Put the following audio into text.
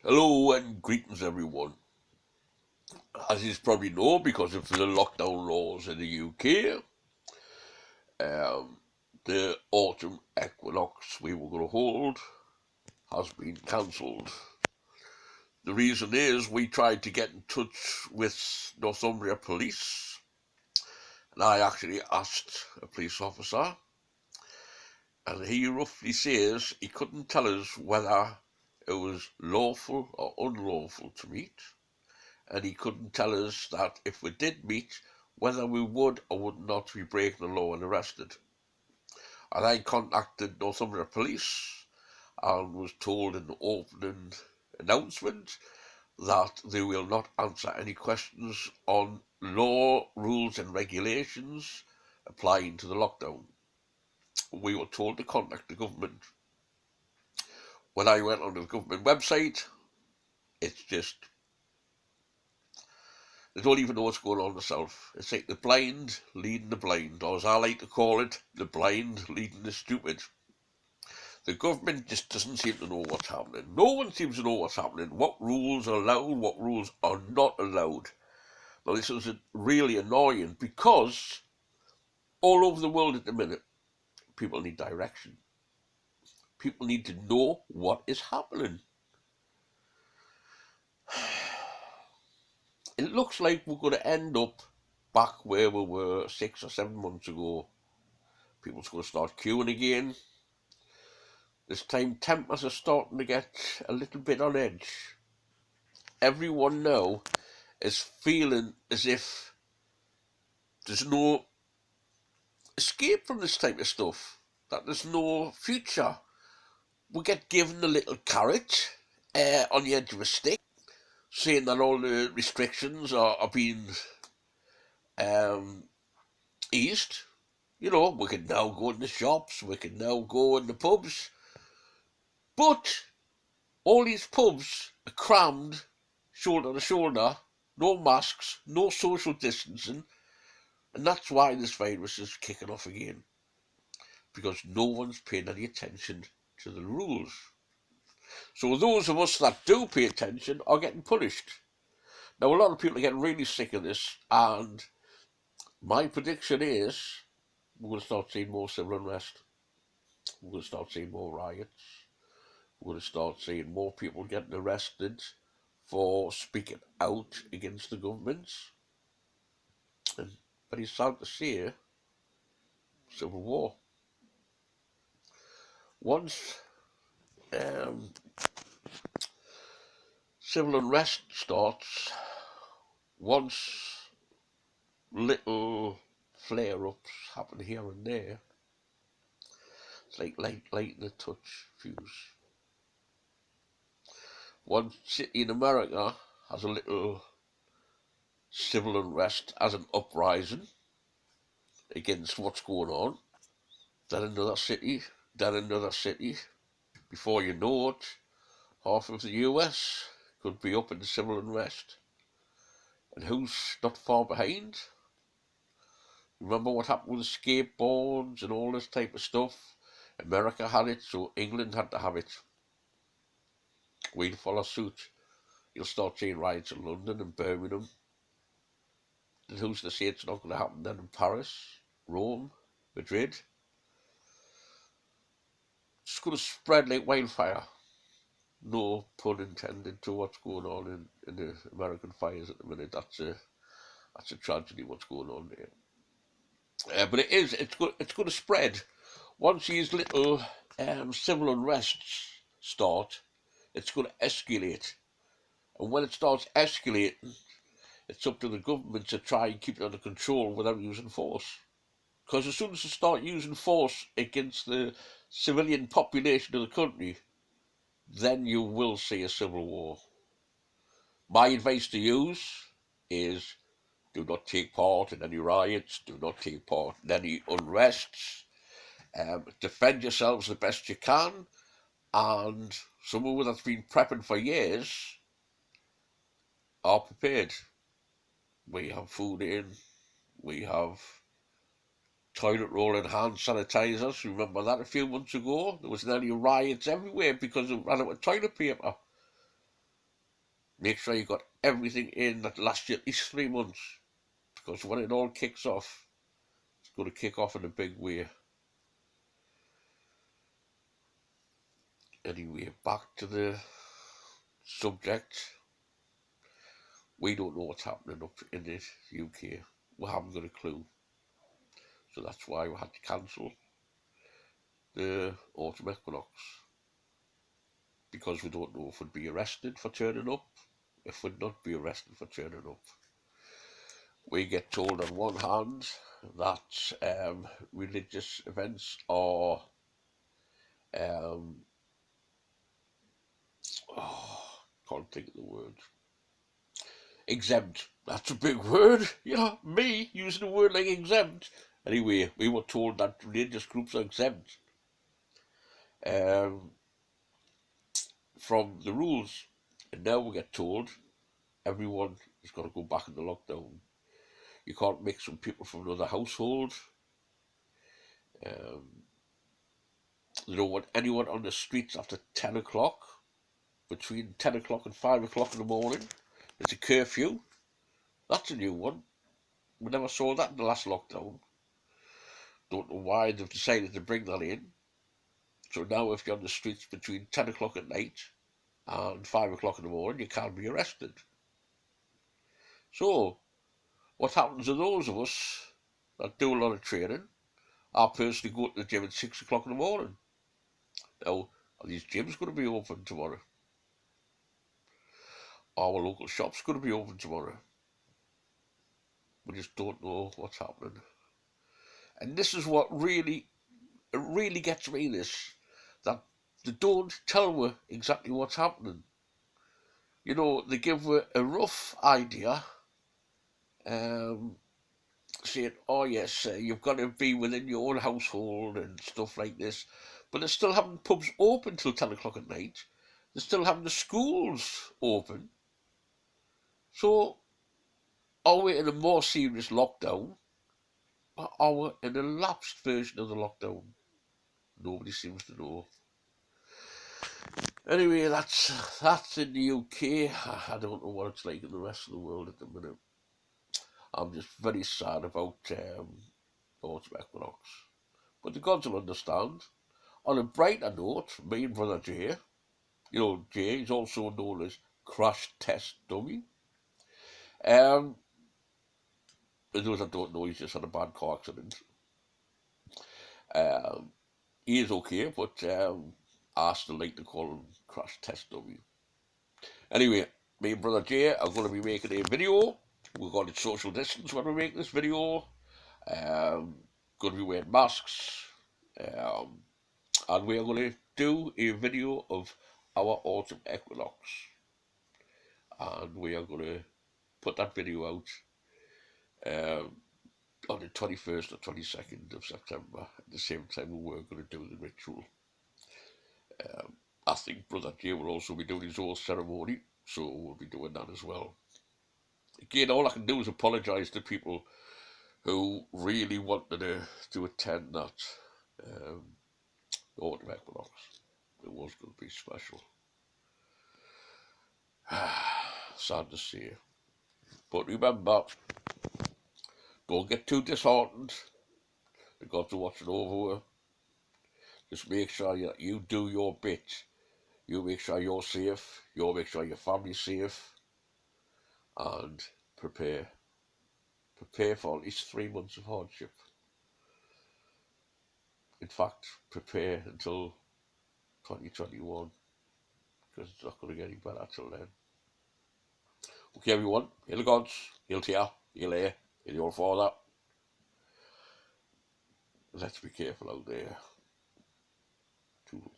Hello and greetings everyone. As you probably know, because of the lockdown laws in the UK, um, the Autumn Equinox we were going to hold has been cancelled. The reason is we tried to get in touch with Northumberland police, and I actually asked a police officer, and he roughly says he couldn't tell us whether it was lawful or unlawful to meet. And he couldn't tell us that if we did meet, whether we would or would not be breaking the law and arrested. And I contacted Northumberland Police and was told in the opening announcement that they will not answer any questions on law, rules and regulations applying to the lockdown. We were told to contact the government. When I went on the government website, it's just they don't even know what's going on themselves. It's like the blind leading the blind, or as I like to call it, the blind leading the stupid. The government just doesn't seem to know what's happening. No one seems to know what's happening, what rules are allowed, what rules are not allowed. Now this is really annoying because all over the world at the minute, people need direction. People need to know what is happening. It looks like we're going to end up back where we were 6 or 7 months ago. People's going to start queuing again. This time tempers are starting to get a little bit on edge. Everyone now is feeling as if there's no escape from this type of stuff, that there's no future. We get given a little carrot on the edge of a stick, saying that all the restrictions are being eased. You know, we can now go in the shops, we can now go in the pubs. But all these pubs are crammed, shoulder to shoulder, no masks, no social distancing, and that's why this virus is kicking off again. Because no one's paying any attention to the rules. So those of us that do pay attention are getting punished. Now, a lot of people are getting really sick of this, and my prediction is we're going to start seeing more civil unrest. We're going to start seeing more riots. We're going to start seeing more people getting arrested for speaking out against the government. And very sad to say, civil war. Once civil unrest starts, once little flare-ups happen here and there, it's like lighting a touch fuse. One city in America has a little civil unrest as an uprising against what's going on. Then another city, then another city. Before you know it, half of the US could be up in civil unrest. And who's not far behind? Remember what happened with skateboards and all this type of stuff? America had it, so England had to have it. We'll follow suit. You'll start seeing riots in London and Birmingham. And who's to say it's not going to happen then in Paris, Rome, Madrid? It's going to spread like wildfire. No pun intended to what's going on in the American fires at the minute. That's a tragedy what's going on there. But it's going to spread. Once these little civil unrests start, it's going to escalate. And when it starts escalating, it's up to the government to try and keep it under control without using force. Because as soon as they start using force against the civilian population of the country, then you will see a civil war. My advice to you is do not take part in any riots, do not take part in any unrests, defend yourselves the best you can, and someone that's been prepping for years are prepared. We have food in, we have toilet roll and hand sanitizers. Remember that a few months ago? There was nearly riots everywhere because they ran out of toilet paper. Make sure you got everything in that lasts you at least 3 months, because when it all kicks off, it's going to kick off in a big way. Anyway, back to the subject. We don't know what's happening up in the UK. We haven't got a clue. So that's why we had to cancel the Autumn Equinox, because we don't know if we'd be arrested for turning up, if we'd not be arrested for turning up. We get told on one hand that religious events are can't think of the word. Exempt. That's a big word. Yeah, me using a word like exempt. Anyway, we were told that religious groups are exempt from the rules. And now we get told everyone is going to go back into lockdown. You can't mix with people from another household. They don't want anyone on the streets after 10 o'clock. Between 10 o'clock and 5 o'clock in the morning. There's a curfew. That's a new one. We never saw that in the last lockdown. Don't know why they've decided to bring that in. So now if you're on the streets between 10 o'clock at night and 5 o'clock in the morning, you can't be arrested. So what happens to those of us that do a lot of training? I personally go to the gym at 6 o'clock in the morning. Now, are these gyms going to be open tomorrow? Our local shop's going to be open tomorrow. We just don't know what's happening. And this is what really gets me, this, that they don't tell me exactly what's happening. You know, they give me a rough idea, saying, oh yes, you've got to be within your own household and stuff like this. But they're still having pubs open till 10 o'clock at night. They're still having the schools open. So, are we in a more serious lockdown? Or are we in a lapsed version of the lockdown? Nobody seems to know. Anyway, that's in the UK. I don't know what it's like in the rest of the world at the minute. I'm just very sad about Autumn Equinox. But the gods will understand. On a brighter note, me and Brother Jay, you know, Jay is also known as Crash Test Dummy. For those that don't know, he's just had a bad car accident. He is okay, but I still like to call him Crash Test Dummy. Anyway, me and Brother Jay are going to be making a video. We're going to social distance when we make this video. Going to be wearing masks. And we are going to do a video of our Autumn Equinox. And we are going to put that video out on the 21st or 22nd of September. At the same time we were going to do the ritual. I think Brother Jay will also be doing his own ceremony, so we'll be doing that as well. Again, all I can do is apologise to people who really wanted to attend that Autumn Equinox. It was going to be special. Sad to see. But remember, don't get too disheartened. The gods are watching over you. Just make sure you do your bit. You make sure you're safe. You make sure your family's safe. And prepare. Prepare for at least 3 months of hardship. In fact, prepare until 2021. Because it's not going to get any better till then. Okay, everyone. Hail the gods. Hail Tia. Hail Air. Hail your father. Let's be careful out there. Toodles.